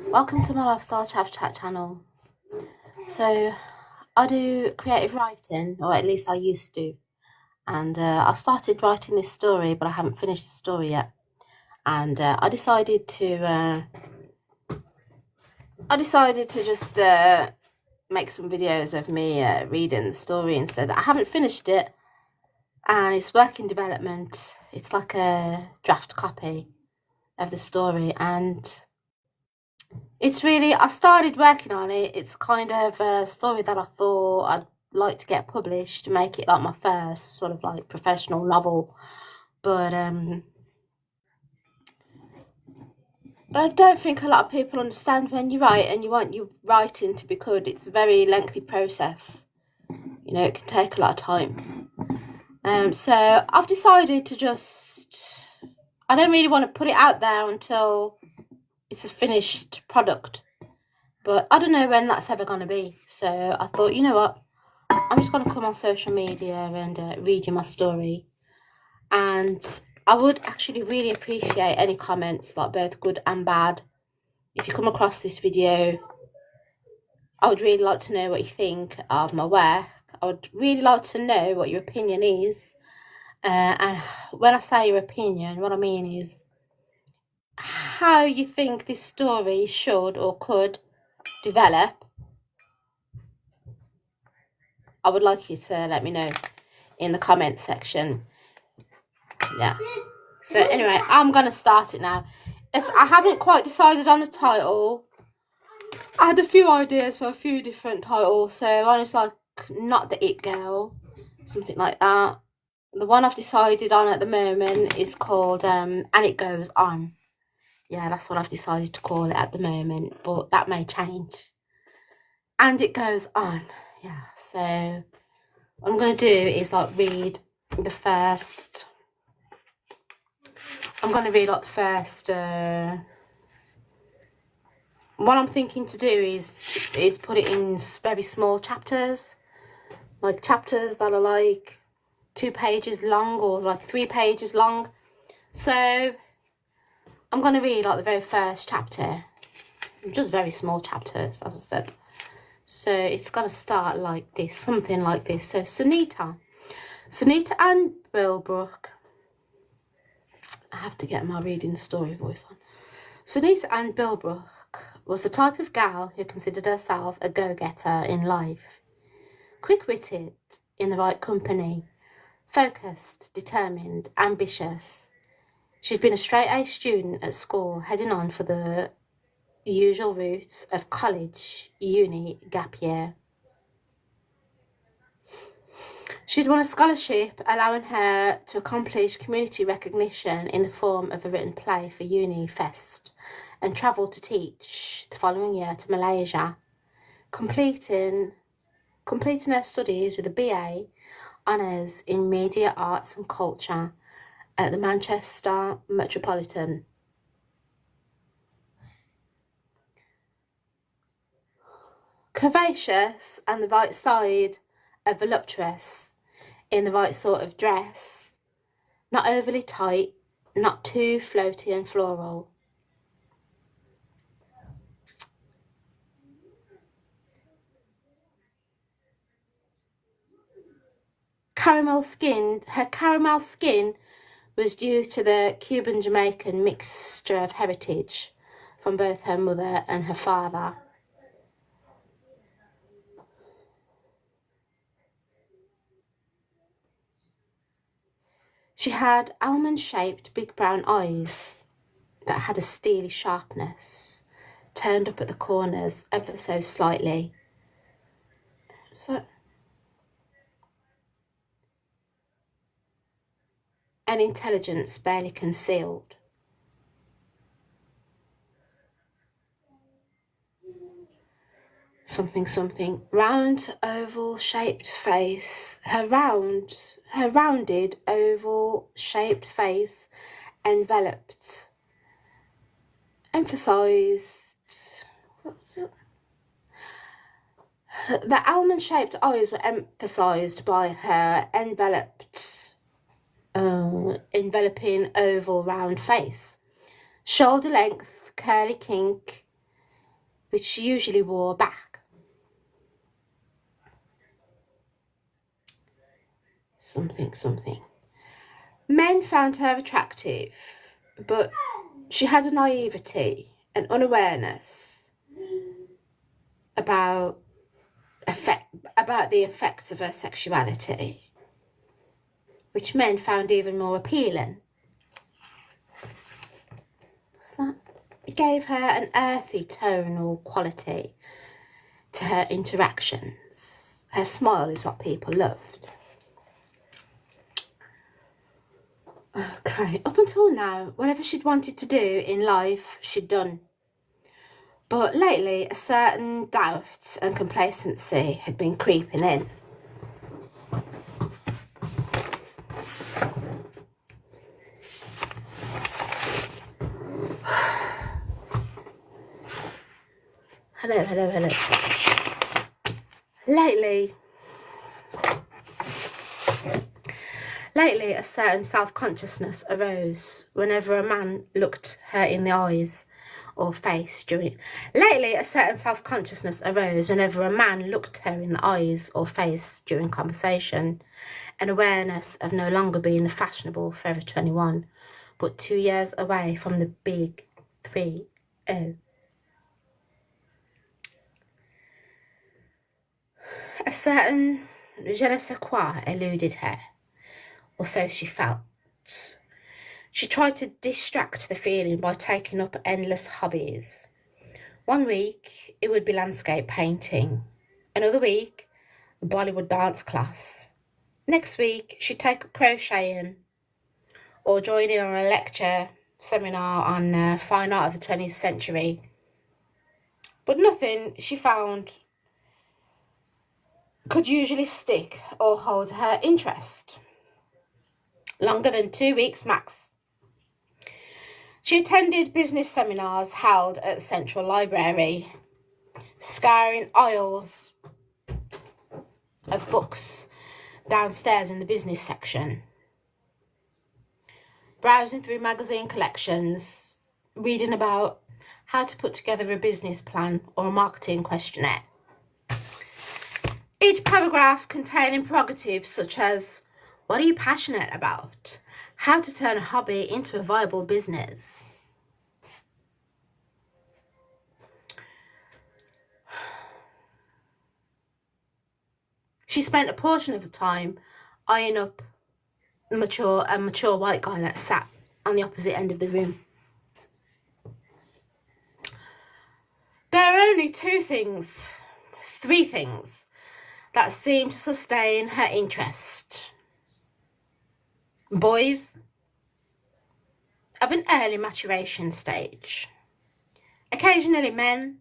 Welcome to my lifestyle chat channel. So I do creative writing, or at least I used to, and I started writing this story, but I haven't finished the story yet. And I decided to just make some videos of me reading the story instead. I haven't finished it, and it's work in development. It's like a draft copy of the story, and I started working on it. It's kind of a story that I thought I'd like to get published, make it like my first sort of like professional novel. But I don't think a lot of people understand when you write and you want your writing to be good. It's a very lengthy process. You know, it can take a lot of time. So I've decided to I don't really want to put it out there until it's a finished product. But I don't know when that's ever going to be. So I thought, you know what? I'm just going to come on social media and read you my story. And I would actually really appreciate any comments, like both good and bad. If you come across this video, I would really like to know what you think of my work. I would really like to know what your opinion is. And when I say your opinion, what I mean is how you think this story should or could develop. I would like you to let me know in the comments section. Yeah. So anyway, I'm gonna start it now. I haven't quite decided on a title. I had a few ideas for a few different titles. So one is like Not the It Girl, something like that. The one I've decided on at the moment is called And It Goes On. Yeah, that's what I've decided to call it at the moment, but that may change. And It Goes On. Yeah. So what I'm gonna do is like read the first. I'm going to read like the first. What I'm thinking to do is put it in very small chapters, like chapters that are like 2 pages long or like 3 pages long. So I'm going to read like the very first chapter, just very small chapters, as I said. So it's going to start like this, something like this. So Sunita and Bilbrook. I have to get my reading story voice on. Sunita and Bilbrook was the type of gal who considered herself a go-getter in life. Quick-witted, in the right company, focused, determined, ambitious. She'd been a straight-A student at school, heading on for the usual routes of college, uni, gap year. She'd won a scholarship allowing her to accomplish community recognition in the form of a written play for Uni Fest and travelled to teach the following year to Malaysia, completing her studies with a BA honours in Media Arts and Culture at the Manchester Metropolitan. Curvaceous and the right side of voluptuous, in the right sort of dress, not overly tight, not too floaty and floral. Her caramel skin was due to the Cuban-Jamaican mixture of heritage from both her mother and her father. She had almond-shaped big brown eyes that had a steely sharpness, turned up at the corners ever so slightly. An intelligence barely concealed. Something. Round, oval-shaped face. Her rounded, oval-shaped face emphasized. What's it? The almond-shaped eyes were emphasized by her enveloping oval round face. Shoulder length, curly kink, which she usually wore back. Something. Men found her attractive, but she had a naivety and unawareness about the effects of her sexuality, which men found even more appealing. What's that? It gave her an earthy tonal quality to her interactions. Her smile is what people loved. Okay, up until now, whatever she'd wanted to do in life, she'd done. But lately, a certain doubt and complacency had been creeping in. Hello. Lately, a certain self-consciousness arose whenever a man looked her in the eyes or face during... Lately, a certain self-consciousness arose whenever a man looked her in the eyes or face during conversation, an awareness of no longer being the fashionable Forever 21, but 2 years away from the big 3-0. A certain je ne sais quoi eluded her, or so she felt. She tried to distract the feeling by taking up endless hobbies. One week, it would be landscape painting. Another week, a Bollywood dance class. Next week, she'd take up crocheting or join in on a lecture seminar on fine art of the 20th century. But nothing she found could usually stick or hold her interest longer than 2 weeks max. She attended business seminars held at the Central Library, scouring aisles of books downstairs in the business section, browsing through magazine collections, reading about how to put together a business plan or a marketing questionnaire. Each paragraph containing prerogatives such as, what are you passionate about? How to turn a hobby into a viable business. She spent a portion of the time eyeing up a mature white guy that sat on the opposite end of the room. There are only three things that seemed to sustain her interest. Boys of an early maturation stage, occasionally men,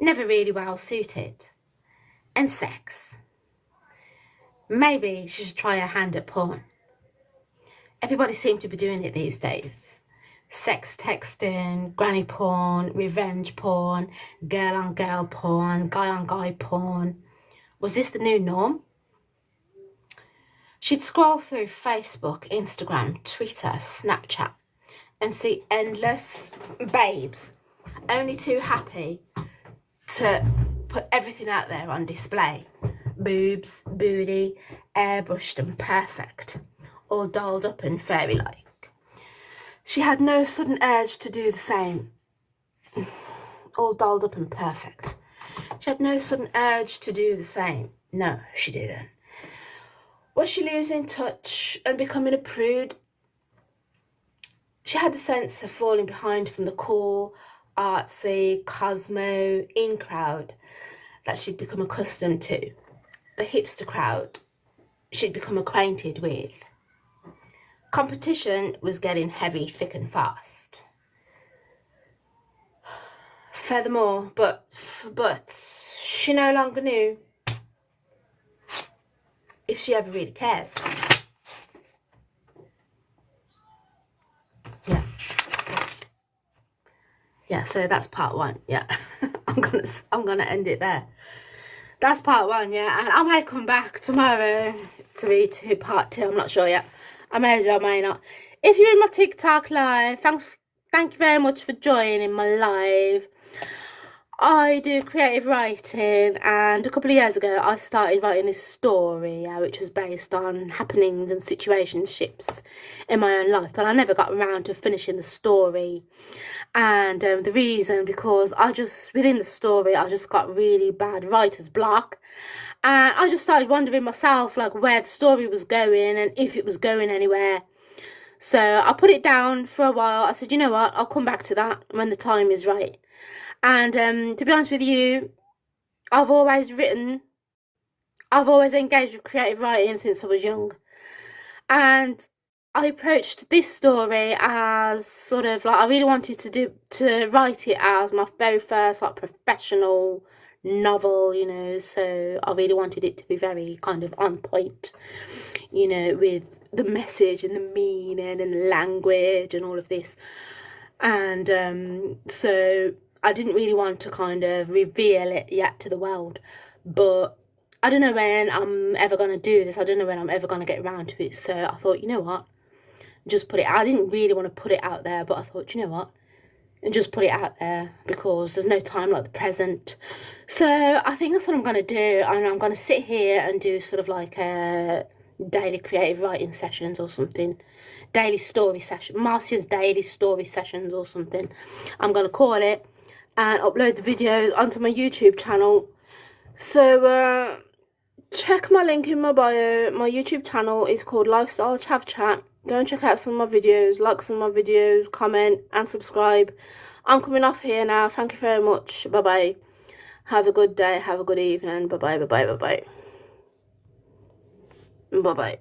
never really well suited, and sex. Maybe she should try her hand at porn. Everybody seemed to be doing it these days. Sex texting, granny porn, revenge porn, girl on girl porn, guy on guy porn. Was this the new norm? She'd scroll through Facebook, Instagram, Twitter, Snapchat and see endless babes, only too happy to put everything out there on display. Boobs, booty, airbrushed and perfect, all dolled up and fairy-like. She had no sudden urge to do the same. All dolled up and perfect. She had no sudden urge to do the same. No, she didn't. Was she losing touch and becoming a prude? She had the sense of falling behind from the cool, artsy, cosmo, in crowd that she'd become accustomed to. The hipster crowd she'd become acquainted with. Competition was getting heavy, thick and fast. Furthermore, but she no longer knew if she ever really cared. So that's part one. I'm gonna end it there. That's part one, and I may come back tomorrow to read part two. I'm not sure yet. I may or may not. If you're in my TikTok live, thank you very much for joining my live. I do creative writing, and a couple of years ago I started writing this story which was based on happenings and situationships in my own life, but I never got around to finishing the story. And the reason, because within the story I just got really bad writer's block, and I just started wondering myself like where the story was going and if it was going anywhere. So I put it down for a while. I said, you know what, I'll come back to that when the time is right. And to be honest with you, I've always engaged with creative writing since I was young. And I approached this story as sort of like, I really wanted to write it as my very first like professional novel, you know, so I really wanted it to be very kind of on point, you know, with the message and the meaning and the language and all of this. And so I didn't really want to kind of reveal it yet to the world, but I don't know when I'm ever going to do this. I don't know when I'm ever going to get around to it. So I thought, you know what, just put it out. I didn't really want to put it out there, but I thought, you know what, and just put it out there because there's no time like the present. So I think that's what I'm going to do. And I'm going to sit here and do sort of like a daily creative writing sessions or something. Daily story session. Marcia's daily story sessions or something. I'm going to call it, and upload the videos onto my YouTube channel. So check my link in my bio. My YouTube channel is called Lifestyle Chavchat. Go and check out some of my videos, like some of my videos, comment and subscribe. I'm coming off here now. Thank you very much. Bye bye. Have a good day. Have a good evening. Bye bye. Bye bye. Bye bye. Bye bye.